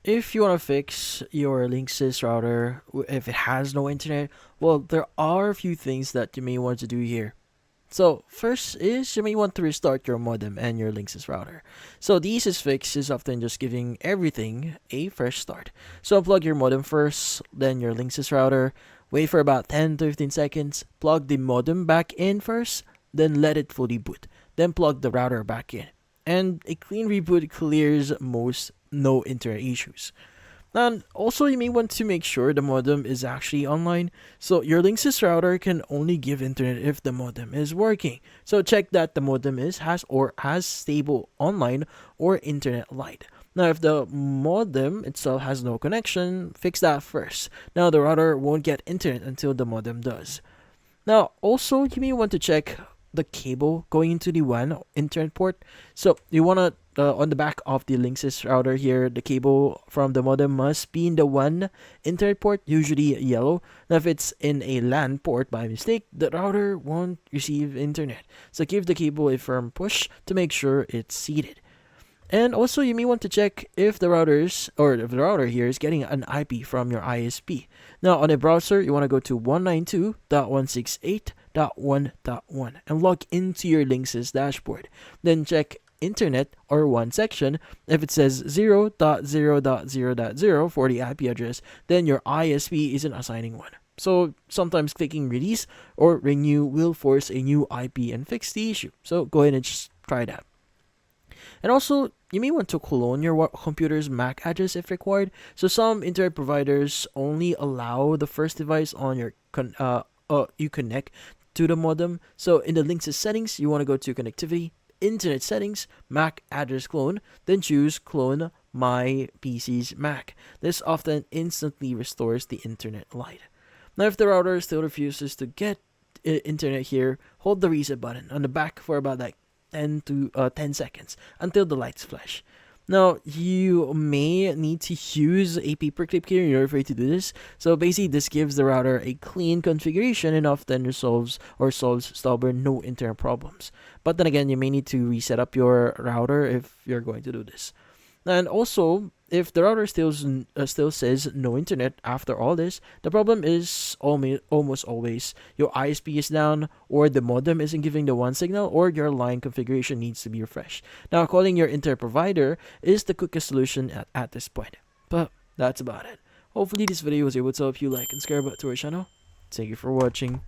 if you want to fix your Linksys router if it has no internet, well, there are a few things that you may want to do here. So first is you may want to restart your modem and your Linksys router. So the easiest fix is often just giving everything a fresh start. So unplug your modem first, then your Linksys router, wait for about 10 to 15 seconds, plug the modem back in first, then let it fully boot. Then plug the router back in. And a clean reboot clears most no internet issues. And also, you may want to make sure the modem is actually online. So your Linksys router can only give internet if the modem is working. So check that the modem has stable online or internet light. Now, if the modem itself has no connection, fix that first. Now, the router won't get internet until the modem does. Now, also, you may want to check the cable going into the WAN internet port. So you want to on the back of the Linksys router here, the cable from the modem must be in the WAN internet port, usually yellow. Now, if it's in a LAN port by mistake, the router won't receive internet. So give the cable a firm push to make sure it's seated. And also, you may want to check if the router here is getting an IP from your ISP. Now, on a browser, you want to go to 192.168.1.1 and log into your Linksys dashboard. Then check internet or WAN section. If it says 0.0.0.0 for the IP address, then your ISP isn't assigning one. So sometimes clicking release or renew will force a new IP and fix the issue. So go ahead and just try that. And also, you may want to clone your computer's MAC address if required. So some internet providers only allow the first device on your you connect to the modem. So in the Linksys settings, you want to go to connectivity, internet settings, MAC address clone, then choose clone my PC's MAC. This often instantly restores the internet light. Now, if the router still refuses to get internet here, hold the reset button on the back for about 10 seconds until the lights flash. Now, you may need to use a paperclip here in order for you to do this. So basically, this gives the router a clean configuration and often solves stubborn no internet problems. But then again, you may need to reset up your router if you're going to do this. And also, if the router still says no internet after all this, the problem is almost always your ISP is down, or the modem isn't giving the one signal, or your line configuration needs to be refreshed. Now, calling your internet provider is the quickest solution at this point. But that's about it. Hopefully, this video was able to help you like and subscribe to our channel. Thank you for watching.